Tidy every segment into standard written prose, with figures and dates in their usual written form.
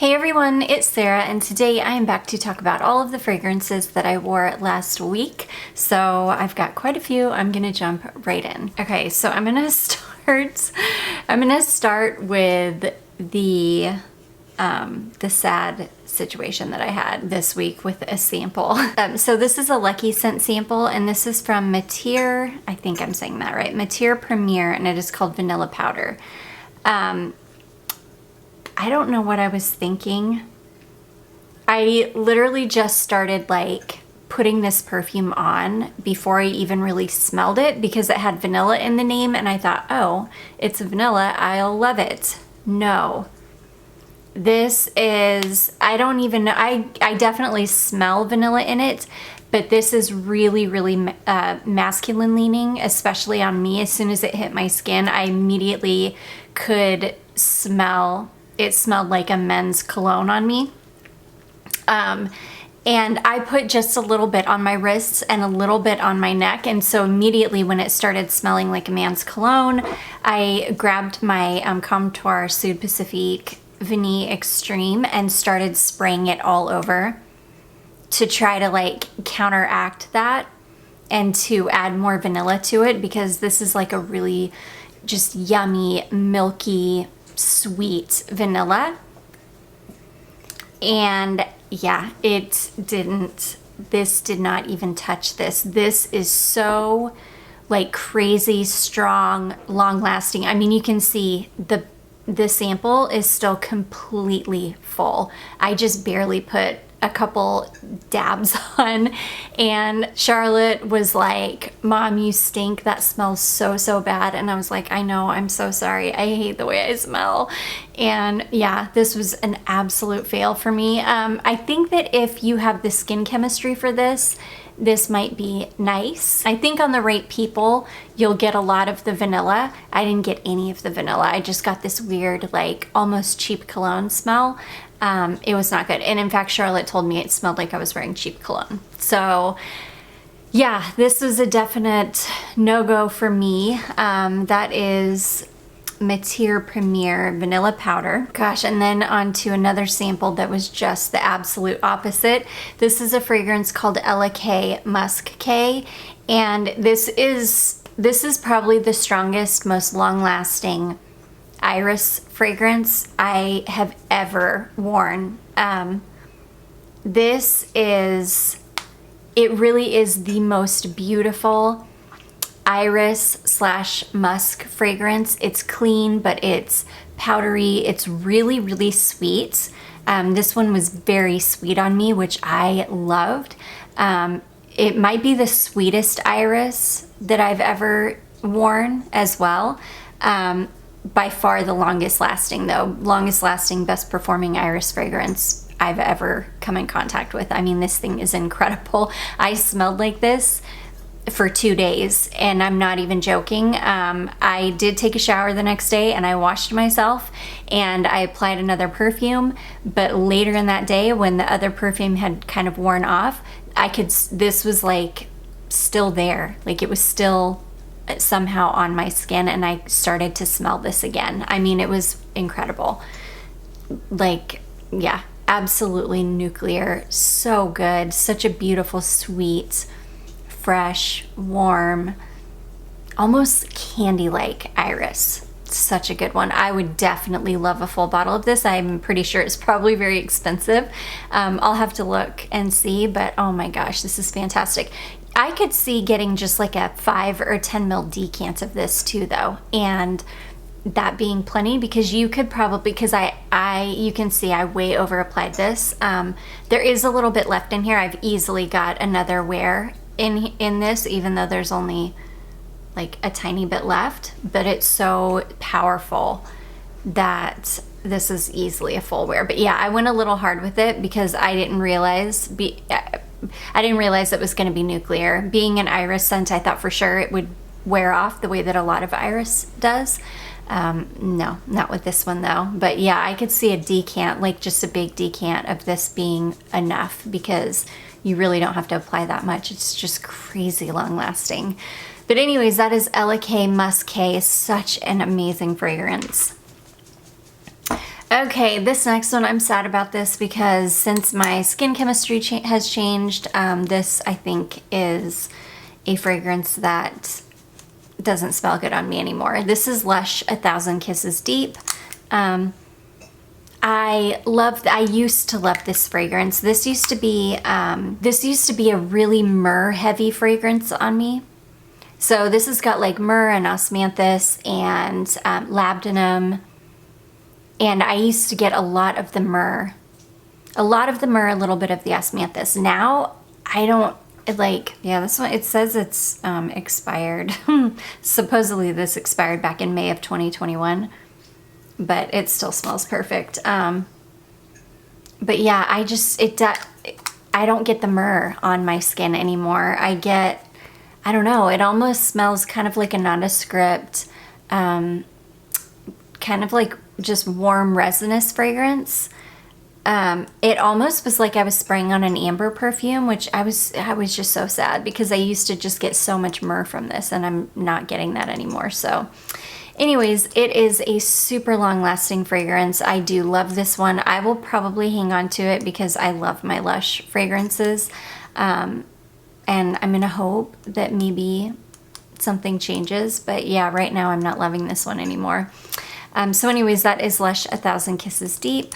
Hey everyone, it's Sarah, and today I am back to talk about all of the fragrances that I wore last week. So I've got quite a few. I'm gonna jump right in. Okay, so I'm gonna start with the sad situation that I had this week with a sample. So this is a Lucky Scent sample, and this is from Matiere. I think I'm saying that right. Matiere Premier, and it is called Vanilla Powder. I don't know what I was thinking. I literally just started like putting this perfume on before I even really smelled it because it had vanilla in the name, and I thought, oh, it's vanilla, I'll love it. No. This is, I don't even know, I definitely smell vanilla in it, but this is really, really masculine leaning, especially on me. As soon as it hit my skin, I immediately could smell, it smelled like a men's cologne on me. And I put just a little bit on my wrists and a little bit on my neck. And so immediately when it started smelling like a man's cologne, I grabbed my Comptoir Sud Pacifique Vanille Extreme and started spraying it all over to try to like counteract that and to add more vanilla to it, because this is like a really just yummy, milky, sweet vanilla. And yeah, this did not even touch this. This is so like crazy strong, long lasting. I mean, you can see the sample is still completely full. I just barely put a couple dabs on, and Charlotte was like, Mom, you stink. That smells so bad. And I was like, I know, I'm so sorry. I hate the way I smell. And yeah, this was an absolute fail for me. I think that if you have the skin chemistry for this might be nice. I think on the right people, you'll get a lot of the vanilla. I didn't get any of the vanilla. I just got this weird, like almost cheap cologne smell. It was not good. And in fact, Charlotte told me it smelled like I was wearing cheap cologne. So yeah, this was a definite no-go for me. That is Matiere Premier Vanilla Powder. Gosh, and then on to another sample that was just the absolute opposite. This is a fragrance called K Musk K, and this is probably the strongest, most long-lasting iris fragrance I have ever worn. It really is the most beautiful iris / musk fragrance. It's clean, but it's powdery. It's really, really sweet. This one was very sweet on me, which I loved. It might be the sweetest iris that I've ever worn as well. By far the longest lasting though. Longest lasting, best performing iris fragrance I've ever come in contact with. I mean, this thing is incredible. I smelled like this for 2 days, and I'm not even joking. I did take a shower the next day and I washed myself and I applied another perfume, but later in that day when the other perfume had kind of worn off, this was like still there. Like it was still somehow on my skin, and I started to smell this again. I mean, it was incredible. Like, yeah, absolutely nuclear. So good. Such a beautiful, sweet, fresh, warm, almost candy-like iris. Such a good one. I would definitely love a full bottle of this. I'm pretty sure it's probably very expensive. I'll have to look and see, but oh my gosh, this is fantastic. I could see getting just like a 5 or 10 ml decant of this too though, and that being plenty, because you could probably, because you can see I way over applied this. There is a little bit left in here. I've easily got another wear in this, even though there's only like a tiny bit left, but it's so powerful that this is easily a full wear. But yeah, I went a little hard with it because I didn't realize it was going to be nuclear. Being an iris scent, I thought for sure it would wear off the way that a lot of iris does. No, not with this one though. But yeah, I could see a decant, like just a big decant of this being enough, because you really don't have to apply that much. It's just crazy long lasting. But anyways, that is K Musk K. Such an amazing fragrance. Okay, this next one, I'm sad about this because since my skin chemistry has changed, this I think is a fragrance that doesn't smell good on me anymore. This is Lush 1,000 Kisses Deep. I used to love this fragrance. This used to be a really myrrh heavy fragrance on me. So this has got like myrrh and osmanthus and labdanum. And I used to get a lot of the myrrh, a little bit of the osmanthus. Now I don't like, yeah, this one, it says it's expired. Supposedly this expired back in May of 2021, but it still smells perfect. But yeah, I don't get the myrrh on my skin anymore. I don't know, it almost smells kind of like a nondescript, kind of like just warm resinous fragrance. It almost was like I was spraying on an amber perfume, which I was just so sad because I used to just get so much myrrh from this and I'm not getting that anymore. So anyways, it is a super long lasting fragrance. I do love this one. I will probably hang on to it because I love my Lush fragrances. And I'm gonna hope that maybe something changes, but yeah, right now I'm not loving this one anymore. So anyways, that is Lush 1,000 Kisses Deep.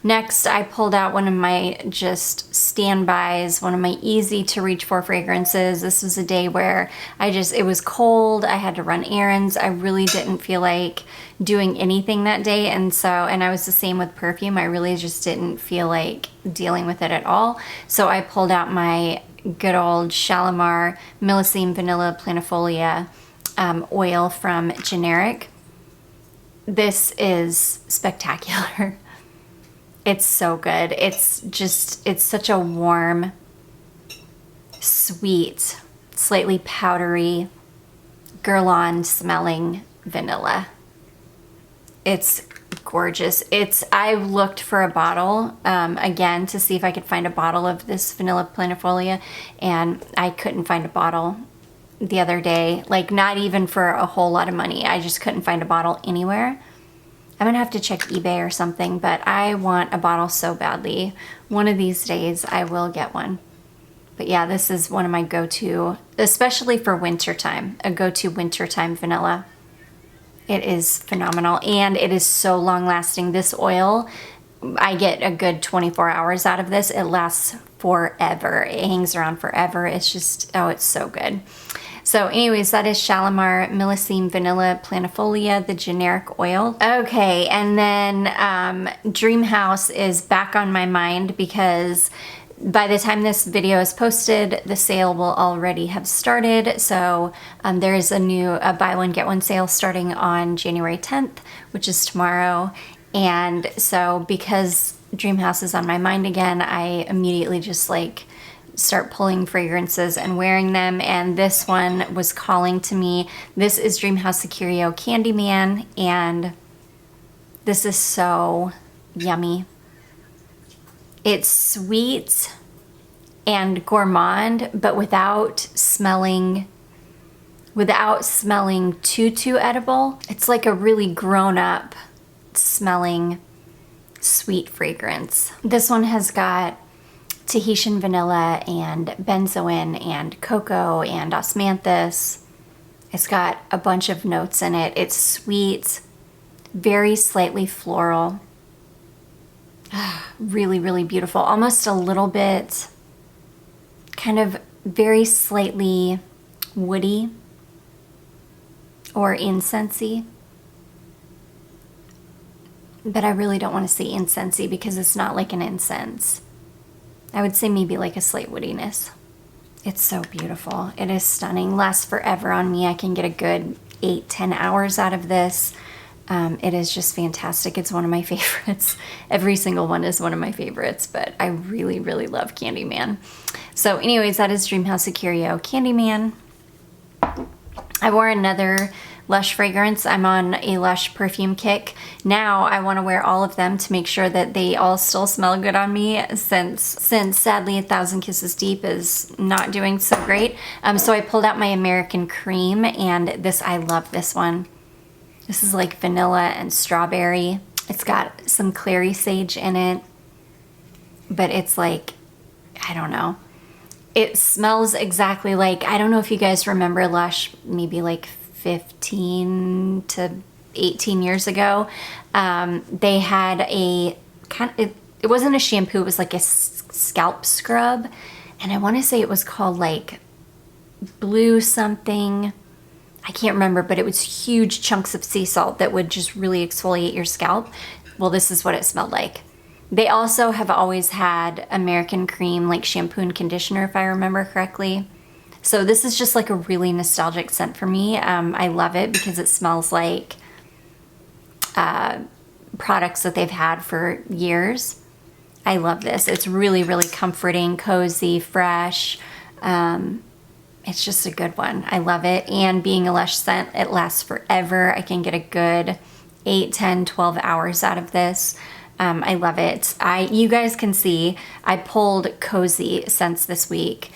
Next, I pulled out one of my just standbys, one of my easy to reach for fragrances. This was a day where it was cold, I had to run errands, I really didn't feel like doing anything that day, and I was the same with perfume. I really just didn't feel like dealing with it at all. So I pulled out my good old Shalimar Millesime Vanilla Planifolia oil from Generic. This is spectacular. It's so good. It's such a warm, sweet, slightly powdery, Guerlain smelling vanilla. It's gorgeous. I looked for a bottle again to see if I could find a bottle of this Vanilla Planifolia, and I couldn't find a bottle the other day, like not even for a whole lot of money. I just couldn't find a bottle anywhere. I'm gonna have to check eBay or something, but I want a bottle so badly. One of these days I will get one. But yeah, this is one of my go-to, especially for wintertime, a go-to wintertime vanilla. It is phenomenal and it is so long lasting. This oil, I get a good 24 hours out of this. It lasts forever. It hangs around forever. It's just, oh, it's so good. So anyways, that is Shalimar Millesime Vanilla Planifolia, the generic oil. Okay, and then Dreamhouse is back on my mind because by the time this video is posted, the sale will already have started. So there is a buy one, get one sale starting on January 10th, which is tomorrow. And so because Dreamhouse is on my mind again, I immediately just like start pulling fragrances and wearing them, and this one was calling to me. This is Dreamhouse Securio Candyman, and this is so yummy. It's sweet and gourmand, but without smelling too edible. It's like a really grown-up smelling sweet fragrance. This one has got Tahitian vanilla and benzoin and cocoa and osmanthus. It's got a bunch of notes in it. It's sweet, very slightly floral. Really, really beautiful. Almost a little bit kind of very slightly woody or incensey. But I really don't want to say incensey because it's not like an incense. I would say maybe like a slight woodiness. It's so beautiful. It is stunning. Lasts forever on me. I can get a good 8-10 hours out of this. It is just fantastic. It's one of my favorites. Every single one is one of my favorites, but I really, really love Candyman. So anyways, that is Dreamhouse Securio Candyman. I wore another Lush fragrance. I'm on a Lush perfume kick. Now I want to wear all of them to make sure that they all still smell good on me since sadly 1,000 Kisses Deep is not doing so great. So I pulled out my American Cream, and I love this one. This is like vanilla and strawberry. It's got some clary sage in it, but it's like, I don't know. It smells exactly like, I don't know if you guys remember Lush, maybe like 15 to 18 years ago. They had a kind of, it wasn't a shampoo, it was like a scalp scrub. And I want to say it was called like blue something. I can't remember, but it was huge chunks of sea salt that would just really exfoliate your scalp. Well, this is what it smelled like. They also have always had American Cream, like shampoo and conditioner, if I remember correctly. So this is just like a really nostalgic scent for me. I love it because it smells like products that they've had for years. I love this. It's really, really comforting, cozy, fresh. It's just a good one. I love it. And being a Lush scent, it lasts forever. I can get a good 8, 10, 12 hours out of this. I love it. You guys can see I pulled cozy scents this week.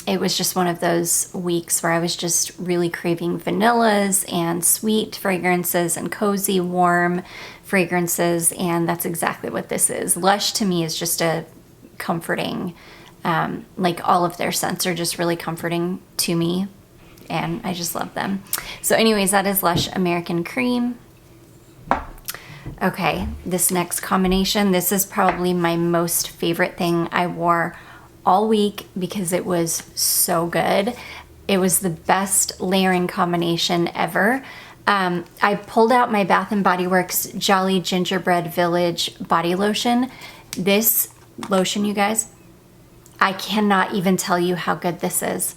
It was just one of those weeks where I was just really craving vanillas and sweet fragrances and cozy, warm fragrances. And that's exactly what this is. Lush to me is just a comforting, like all of their scents are just really comforting to me. And I just love them. So anyways, that is Lush American Cream. Okay, this next combination, this is probably my most favorite thing I wore all week because it was so good. It was the best layering combination ever. I pulled out my Bath & Body Works Jolly Gingerbread Village body lotion. This lotion, you guys, I cannot even tell you how good this is.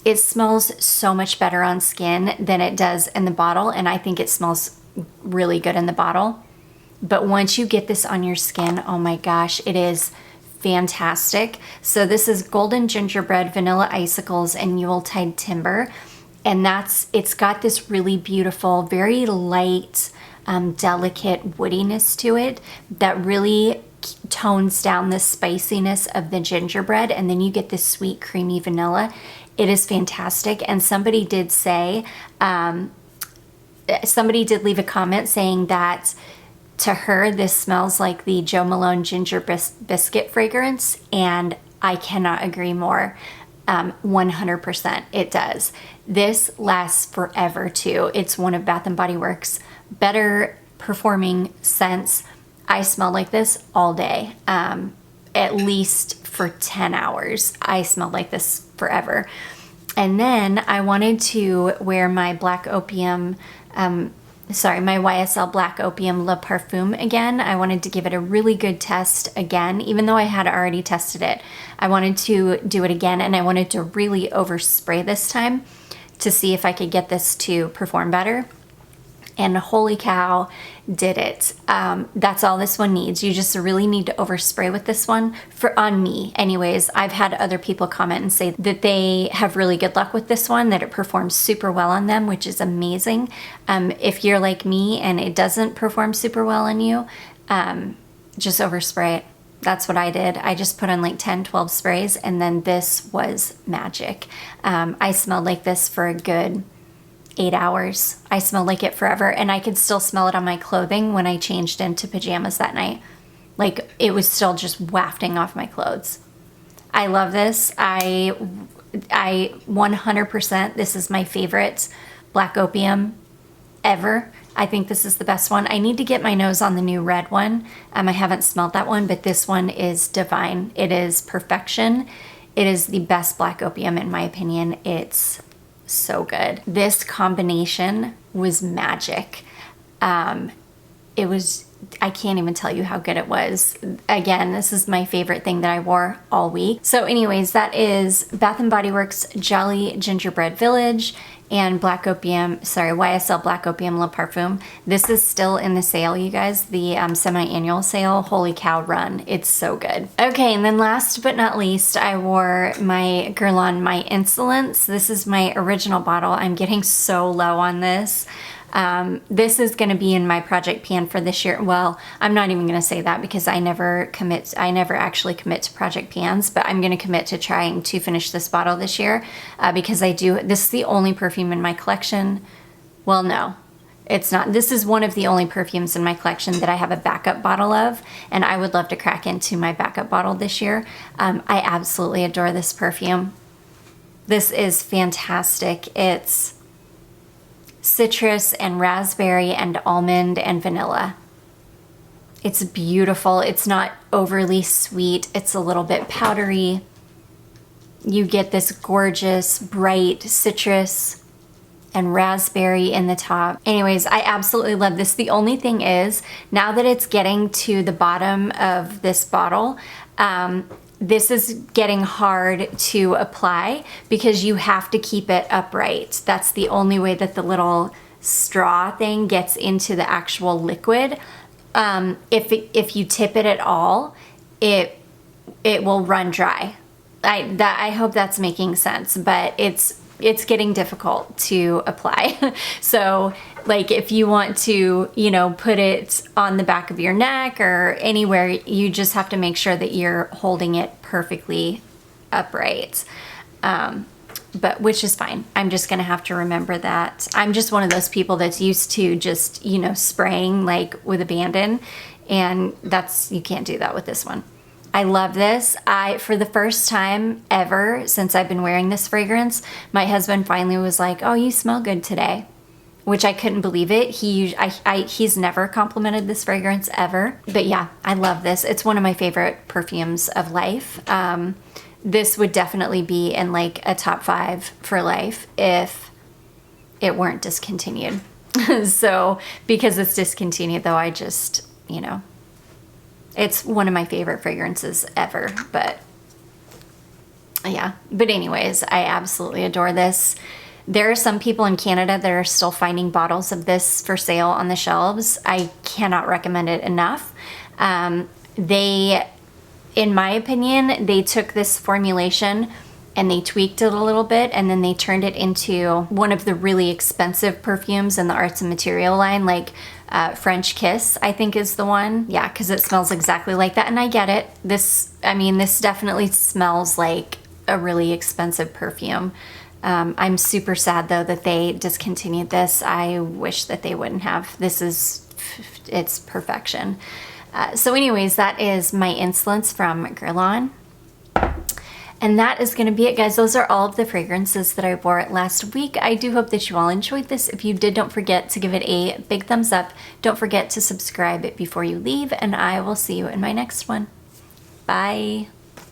It smells so much better on skin than it does in the bottle, and I think it smells really good in the bottle. But once you get this on your skin, oh my gosh, it is fantastic. So this is Golden Gingerbread, Vanilla Icicles, and Yuletide Timber. And it's got this really beautiful, very light, delicate woodiness to it that really tones down the spiciness of the gingerbread. And then you get this sweet, creamy vanilla. It is fantastic. And somebody did say, somebody did leave a comment saying that to her, this smells like the Jo Malone Ginger Biscuit fragrance, and I cannot agree more. 100% it does. This lasts forever too. It's one of Bath & Body Works' better performing scents. I smell like this all day, at least for 10 hours. I smelled like this forever. And then I wanted to wear my Black Opium, my YSL Black Opium Le Parfum again. I wanted to give it a really good test again, even though I had already tested it. I wanted to do it again, and I wanted to really overspray this time to see if I could get this to perform better. And holy cow, did it. That's all this one needs. You just really need to overspray with this one, on me anyways. I've had other people comment and say that they have really good luck with this one, that it performs super well on them, which is amazing. If you're like me and it doesn't perform super well on you, just overspray it. That's what I did. I just put on like 10, 12 sprays, and then this was magic. I smelled like this for a good 8 hours. I smelled like it forever, and I could still smell it on my clothing when I changed into pajamas that night. Like, it was still just wafting off my clothes. I love this. I 100%, this is my favorite Black Opium ever. I think this is the best one. I need to get my nose on the new red one. I haven't smelled that one, but this one is divine. It is perfection. It is the best Black Opium in my opinion. It's so good. This combination was magic. It was, I can't even tell you how good it was. Again, this is my favorite thing that I wore all week. So anyways, that is Bath & Body Works Jolly Gingerbread Village and YSL Black Opium Le Parfum. This is still in the sale, you guys, the semi-annual sale. Holy cow, run. It's so good. Okay, and then last but not least, I wore my Guerlain My Insolence. This is my original bottle. I'm getting so low on this. This is going to be in my project pan for this year. Well, I'm not even going to say that because I never actually commit to project pans, but I'm going to commit to trying to finish this bottle this year because this is the only perfume in my collection Well, no, it's not. This is one of the only perfumes in my collection that I have a backup bottle of, and I would love to crack into my backup bottle this year. I absolutely adore this perfume. This is fantastic. It's citrus and raspberry and almond and vanilla. It's beautiful. It's not overly sweet. It's a little bit powdery. You get this gorgeous, bright citrus and raspberry in the top. Anyways, I absolutely love this. The only thing is, now that it's getting to the bottom of this bottle, this is getting hard to apply because you have to keep it upright. That's the only way that the little straw thing gets into the actual liquid. If you tip it at all, it will run dry. I hope that's making sense, but it's getting difficult to apply. So like if you want to, you know, put it on the back of your neck or anywhere, you just have to make sure that you're holding it perfectly upright. But which is fine. I'm just gonna have to remember that. I'm just one of those people that's used to just, you know, spraying like with abandon, and you can't do that with this one. I love this. For the first time ever since I've been wearing this fragrance, my husband finally was like, "Oh, you smell good today," which I couldn't believe it. He's never complimented this fragrance ever. But yeah, I love this. It's one of my favorite perfumes of life. This would definitely be in like a top 5 for life if it weren't discontinued. So because it's discontinued though, I just, you know, it's one of my favorite fragrances ever. But yeah, but anyways, I absolutely adore this. There are some people in Canada that are still finding bottles of this for sale on the shelves. I cannot recommend it enough. In my opinion, they took this formulation and they tweaked it a little bit, and then they turned it into one of the really expensive perfumes in the Arts and Material line, like French Kiss, I think is the one. Yeah, because it smells exactly like that, and I get it. This definitely smells like a really expensive perfume. I'm super sad though that they discontinued this. I wish that they wouldn't have. It's perfection. So anyways, that is My Insolence from Guerlain. And that is going to be it, guys. Those are all of the fragrances that I wore last week. I do hope that you all enjoyed this. If you did, don't forget to give it a big thumbs up. Don't forget to subscribe before you leave, and I will see you in my next one. Bye.